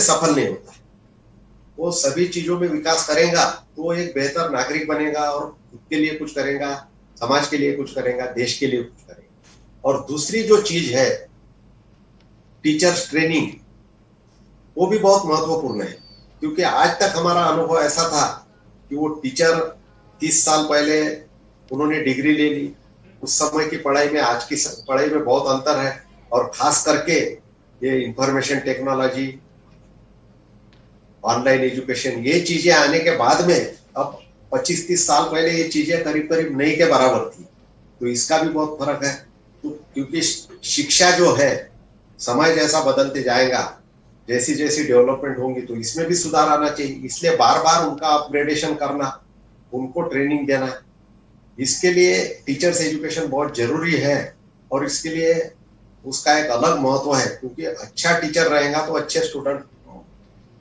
पे सफल नहीं होता। वो सभी चीजों में विकास करेगा तो वो एक बेहतर नागरिक बनेगा और खुद के लिए कुछ करेगा, समाज के लिए कुछ करेगा, देश के लिए कुछ करेगा। और दूसरी जो चीज है टीचर्स ट्रेनिंग, वो भी बहुत महत्वपूर्ण है, क्योंकि आज तक हमारा अनुभव ऐसा था कि वो टीचर 30 साल पहले उन्होंने डिग्री ले ली, उस समय की पढ़ाई में आज की पढ़ाई में बहुत अंतर है। और खास करके ये इंफॉर्मेशन टेक्नोलॉजी, ऑनलाइन एजुकेशन, ये चीजें आने के बाद में अब 25-30 साल पहले ये चीजें करीब करीब नहीं के बराबर थी, तो इसका भी बहुत फर्क है। तो क्योंकि शिक्षा जो है, समय जैसा बदलते जाएगा, जैसी जैसी डेवलपमेंट होंगी, तो इसमें भी सुधार आना चाहिए। इसलिए बार बार उनका अपग्रेडेशन करना, उनको ट्रेनिंग देना, इसके लिए टीचर्स एजुकेशन बहुत जरूरी है। और इसके लिए उसका एक अलग महत्व है, क्योंकि अच्छा टीचर रहेगा तो अच्छे स्टूडेंट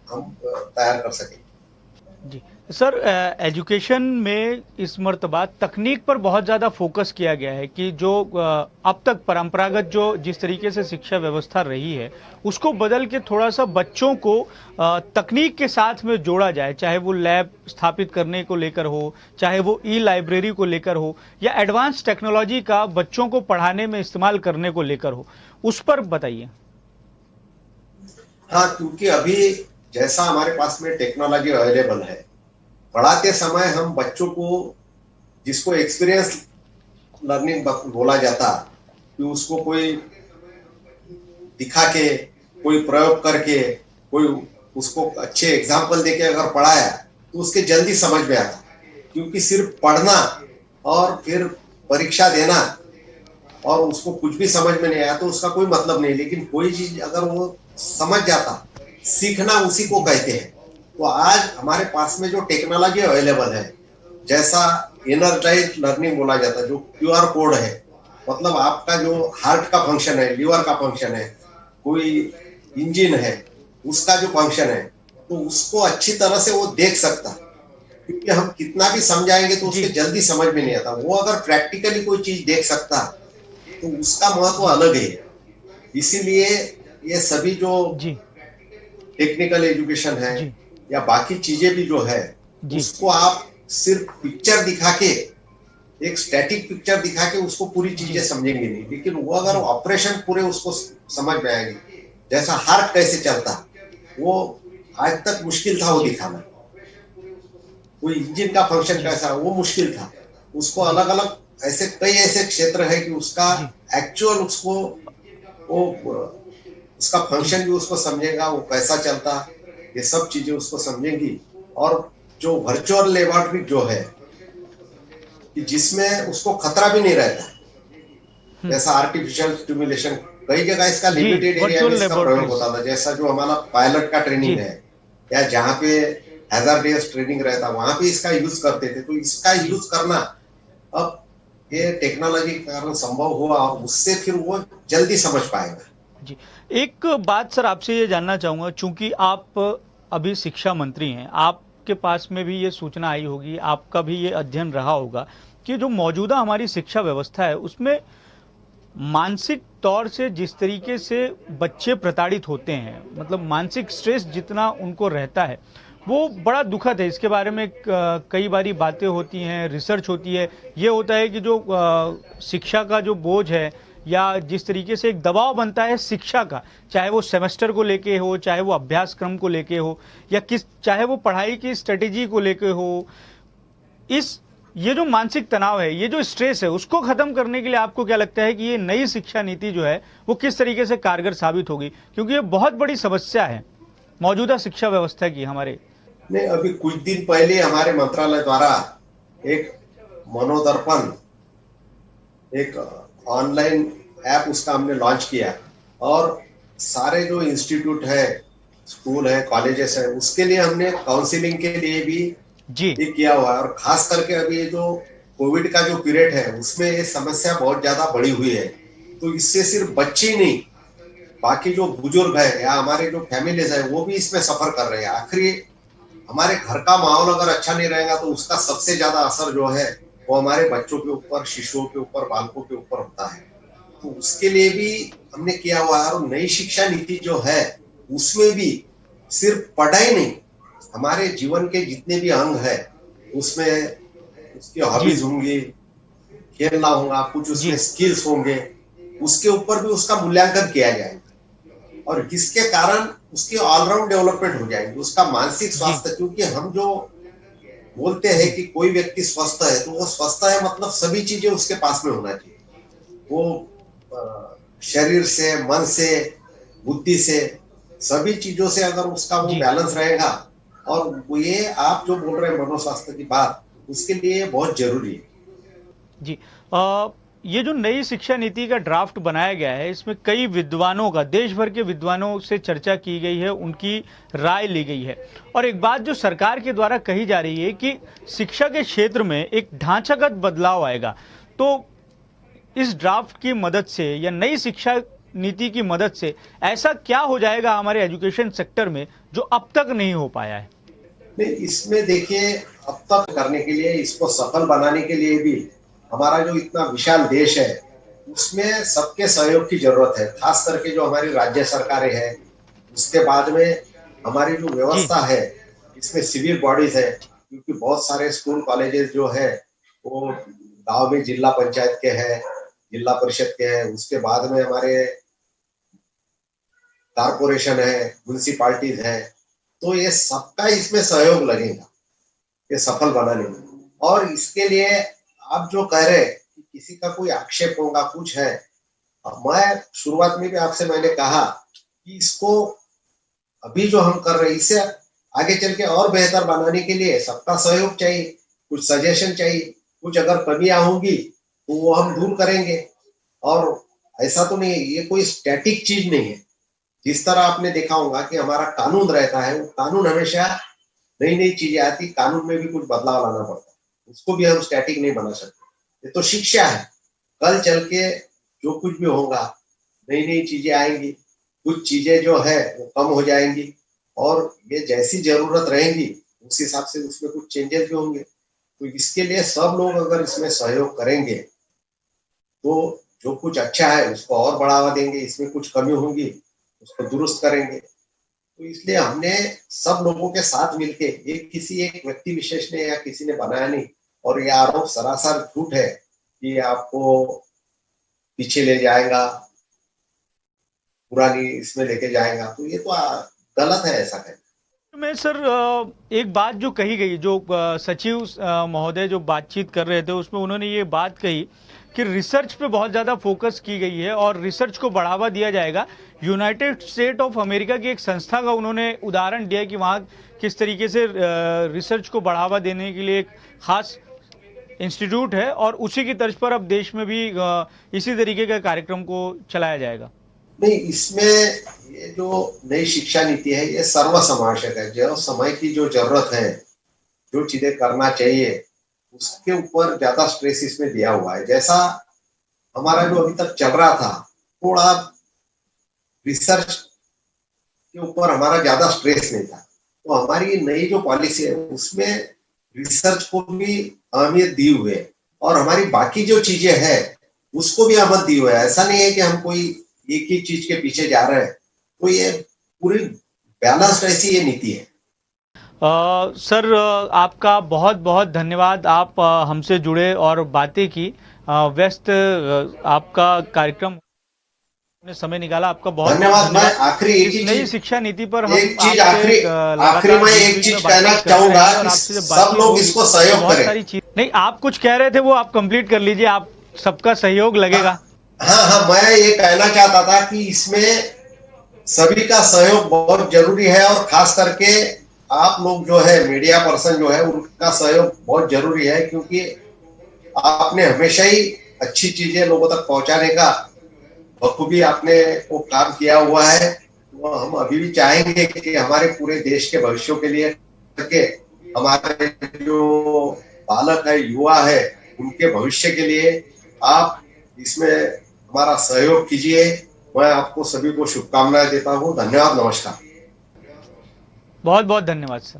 हम तैयार कर सकेंगे। जी सर, एजुकेशन में इस मर्तबा तकनीक पर बहुत ज़्यादा फोकस किया गया है कि जो अब तक परंपरागत जो जिस तरीके से शिक्षा व्यवस्था रही है उसको बदल के थोड़ा सा बच्चों को तकनीक के साथ में जोड़ा जाए, चाहे वो लैब स्थापित करने को लेकर हो, चाहे वो ई लाइब्रेरी को लेकर हो, या एडवांस टेक्नोलॉजी का बच्चों को पढ़ाने में इस्तेमाल करने को लेकर हो, उस पर बताइए। हाँ, क्योंकि अभी जैसा हमारे पास में टेक्नोलॉजी अवेलेबल है, पढ़ाते समय हम बच्चों को, जिसको एक्सपीरियंस लर्निंग बोला जाता, कि उसको कोई दिखा के, कोई प्रयोग करके, कोई उसको अच्छे एग्जाम्पल देके अगर पढ़ाया तो उसके जल्दी समझ में आता। क्योंकि सिर्फ पढ़ना और फिर परीक्षा देना और उसको कुछ भी समझ में नहीं आया तो उसका कोई मतलब नहीं। लेकिन कोई चीज अगर वो समझ जाता, सीखना उसी को कहते हैं। तो आज हमारे पास में जो टेक्नोलॉजी अवेलेबल है, जैसा एनर्जाइज लर्निंग बोला जाता है, जो क्यूआर कोड है, मतलब आपका जो हार्ट का फंक्शन है, लीवर का फंक्शन है, कोई इंजन है, उसका जो फंक्शन है, तो उसको अच्छी तरह से वो देख सकता। क्योंकि हम कितना भी समझाएंगे तो उसके जल्दी समझ में नहीं आता। वो अगर प्रैक्टिकली कोई चीज देख सकता तो उसका महत्व अलग है। इसीलिए ये सभी जो टेक्निकल एजुकेशन है या बाकी चीजें भी जो है, उसको आप सिर्फ पिक्चर दिखा के, एक स्टैटिक पिक्चर दिखा के उसको पूरी चीजें समझेंगे नहीं। लेकिन वो अगर ऑपरेशन पूरे उसको समझ में आएंगे, जैसा हार्ट कैसे चलता, वो आज तक मुश्किल था वो दिखाना। कोई इंजन का फंक्शन कैसा, वो मुश्किल था। उसको अलग अलग ऐसे कई ऐसे क्षेत्र है कि उसका एक्चुअल उसको वो उसका फंक्शन भी उसको समझेगा, वो कैसा चलता, ये सब चीजें उसको समझेंगी। और जो वर्चुअल लेबोरेटरी जो है कि जिसमें उसको खतरा भी नहीं रहता, जैसा आर्टिफिशियल स्टिमुलेशन, कई जगह इसका लिमिटेड एरिया में इसका प्रयोग होता था, जैसा जो हमारा पायलट का ट्रेनिंग है या जहाँ पे हैजर्डियस ट्रेनिंग रहता, वहां पे इसका यूज करते थे। तो इसका यूज करना अब ये टेक्नोलॉजी के कारण संभव हुआ और उससे फिर वो जल्दी समझ पाएगा। जी, एक बात सर आपसे ये जानना चाहूँगा, चूंकि आप अभी शिक्षा मंत्री हैं, आपके पास में भी ये सूचना आई होगी, आपका भी ये अध्ययन रहा होगा कि जो मौजूदा हमारी शिक्षा व्यवस्था है उसमें मानसिक तौर से जिस तरीके से बच्चे प्रताड़ित होते हैं, मतलब मानसिक स्ट्रेस जितना उनको रहता है वो बड़ा दुखद है। इसके बारे में कई बारी बातें होती हैं, रिसर्च होती है। ये होता है कि जो शिक्षा का जो बोझ है या जिस तरीके से एक दबाव बनता है शिक्षा का, चाहे वो सेमेस्टर को लेके हो, चाहे वो अभ्यासक्रम को लेके हो, या चाहे वो पढ़ाई की स्ट्रेटेजी को लेके हो, ये जो मानसिक तनाव है, ये जो स्ट्रेस है, उसको खत्म करने के लिए आपको क्या लगता है कि ये नई शिक्षा नीति जो है वो किस तरीके से कारगर साबित होगी? क्योंकि ये बहुत बड़ी समस्या है मौजूदा शिक्षा व्यवस्था की हमारे। नहीं, अभी कुछ दिन पहले हमारे मंत्रालय द्वारा एक मनोदर्पण, एक ऑनलाइन ऐप उसका हमने लॉन्च किया और सारे जो इंस्टीट्यूट है, स्कूल है, कॉलेजेस है, उसके लिए हमने काउंसलिंग के लिए भी ये किया हुआ है। और खास करके अभी जो कोविड का जो पीरियड है उसमें ये समस्या बहुत ज्यादा बढ़ी हुई है। तो इससे सिर्फ बच्चे नहीं, बाकी जो बुजुर्ग है या हमारे जो फैमिलीज है वो भी इसमें सफर कर रहे हैं। आखिरी हमारे घर का माहौल अगर अच्छा नहीं रहेगा तो उसका सबसे ज्यादा असर जो है वो हमारे बच्चों के ऊपर, शिशुओं के ऊपर, बालकों के ऊपर होता है। तो उसके लिए भी हमने किया हुआ है। और नई शिक्षा नीति जो है उसमें भी सिर्फ पढ़ाई नहीं, हमारे जीवन के जितने भी अंग है उसमें उसकी हॉबीज होंगी, खेलना होगा, कुछ उसमें जी स्किल्स होंगे, उसके ऊपर भी उसका मूल्यांकन किया जाएगा और जिसके कारण उसकी ऑलराउंड डेवलपमेंट हो जाएगी, उसका मानसिक जी स्वास्थ्य। क्योंकि हम जो बोलते हैं जी कि कोई व्यक्ति स्वस्थ है तो वो स्वस्थ है मतलब सभी चीजें उसके पास में होना चाहिए। वो शरीर से, मन से, बुद्धि से, सभी चीजों से अगर उसका वो जी बैलेंस रहेगा और ये आप जो बोल रहे हैं मनोस्वास्थ्य की बात, उसके लिए बहुत जरूरी है। जी ये जो नई शिक्षा नीति का ड्राफ्ट बनाया गया है, इसमें कई विद्वानों का, देश भर के विद्वानों से चर्चा की गई है, उनकी राय ली गई है। और एक बात जो सरकार के द्वारा कही जा रही है कि शिक्षा के क्षेत्र में एक ढांचागत बदलाव आएगा। तो इस ड्राफ्ट की मदद से या नई शिक्षा नीति की मदद से ऐसा क्या हो जाएगा हमारे एजुकेशन सेक्टर में जो अब तक नहीं हो पाया है? नहीं, इसमें देखिए, अब तक करने के लिए, इसको सफल बनाने के लिए भी हमारा जो इतना विशाल देश है उसमें सबके सहयोग की जरूरत है। खास करके जो हमारी राज्य सरकारें हैं, उसके बाद में हमारी जो जी व्यवस्था है, इसमें सिविल बॉडीज है, क्योंकि बहुत सारे स्कूल कॉलेजेस जो है वो गांव में जिला पंचायत के हैं, जिला परिषद के हैं, उसके बाद में हमारे कारपोरेशन है, म्यूनिसिपालिटीज है। तो ये सबका इसमें सहयोग लगेगा ये सफल बनाने में। और इसके लिए आप जो कह रहे कि किसी का कोई आक्षेप होगा, कुछ है, मैं शुरुआत में भी आपसे मैंने कहा कि इसको अभी जो हम कर रहे हैं इससे आगे चल के और बेहतर बनाने के लिए सबका सहयोग चाहिए, कुछ सजेशन चाहिए, कुछ अगर कमियां होंगी तो वो हम दूर करेंगे। और ऐसा तो नहीं है, ये कोई स्टैटिक चीज नहीं है। जिस तरह आपने देखा होगा कि हमारा कानून रहता है, वो कानून हमेशा नई नई चीजें आती, कानून में भी कुछ बदलाव लाना पड़ता है, उसको भी हम स्टैटिक नहीं बना सकते। ये तो शिक्षा है, कल चल के जो कुछ भी होगा नई नई चीजें आएंगी, कुछ चीजें जो है वो कम हो जाएंगी और ये जैसी जरूरत रहेगी उस हिसाब से उसमें कुछ चेंजेस भी होंगे। तो इसके लिए सब लोग अगर इसमें सहयोग करेंगे तो जो कुछ अच्छा है उसको और बढ़ावा देंगे, इसमें कुछ कमी होगी उसको दुरुस्त करेंगे। तो इसलिए हमने सब लोगों के साथ मिलके, ये किसी एक व्यक्ति विशेष ने या किसी ने बनाया नहीं, और ये आरोप सरासर झूठ है कि आपको पीछे ले जाएगा, पुरानी इसमें लेके जाएगा, तो ये तो गलत है ऐसा कहना। मैं सर एक बात जो कही गई, जो सचिव महोदय जो बातचीत कर रहे थे उसमें उन्होंने ये बात कही कि रिसर्च पे बहुत ज़्यादा फोकस की गई है और रिसर्च को बढ़ावा दिया जाएगा। यूनाइटेड स्टेट ऑफ अमेरिका की एक संस्था का उन्होंने उदाहरण दिया कि वहाँ किस तरीके से रिसर्च को बढ़ावा देने के लिए एक खास इंस्टीट्यूट है और उसी की तर्ज पर अब देश में भी इसी तरीके का कार्यक्रम को चलाया जाएगा। नहीं, इसमें ये जो नई शिक्षा नीति है ये सर्व समावेशक है। जो समय की जो जरूरत है, जो चीजें करना चाहिए, उसके ऊपर ज्यादा स्ट्रेस इसमें दिया हुआ है। जैसा हमारा जो अभी तक चल रहा था, थोड़ा रिसर्च के ऊपर हमारा ज्यादा स्ट्रेस नहीं था, तो हमारी नई जो पॉलिसी है उसमें रिसर्च को भी अहमियत दी हुई है और हमारी बाकी जो चीजें हैं उसको भी अहमियत दी हुई है। ऐसा नहीं है कि हम कोई एक ही चीज के पीछे जा रहे हैं। तो ये पूरी बैलेंस्ड ऐसी ये नीति है। सर आपका बहुत बहुत धन्यवाद, आप हमसे जुड़े और बातें की। व्यस्त आपका कार्यक्रम ने समय निकाला, आपका बहुत बहुत धन्यवाद। मैं धन्यवाद। आखिरी एक इस ही नई चीज शिक्षा नीति पर हम एक चीज आपसे आखिरी लगातार मैं बीच एक बीच चीज में कहना बातचीत करते चाहूंगा रहेंगे और कि आपसे जब सब बातचीत लोग होगी इसको तो सहयोग बहुत करें। सारी चीज। नहीं, आप कुछ कह रहे थे वो आप कंप्लीट कर लीजिए, आप सबका सहयोग लगेगा। हाँ हाँ, मैं ये कहना चाहता था कि इसमें सभी का सहयोग बहुत जरूरी है और खास करके आप लोग जो है मीडिया पर्सन जो है उनका सहयोग बहुत जरूरी है, क्योंकि आपने हमेशा ही अच्छी चीजें लोगों तक पहुंचाने का बखूबी आपने वो काम किया हुआ है। तो हम अभी भी चाहेंगे कि हमारे पूरे देश के भविष्य के लिए करके हमारे जो बालक है, युवा है, उनके भविष्य के लिए आप इसमें हमारा सहयोग कीजिए। मैं आपको सभी को शुभकामनाएं देता हूँ। धन्यवाद, नमस्कार। बहुत बहुत धन्यवाद सर।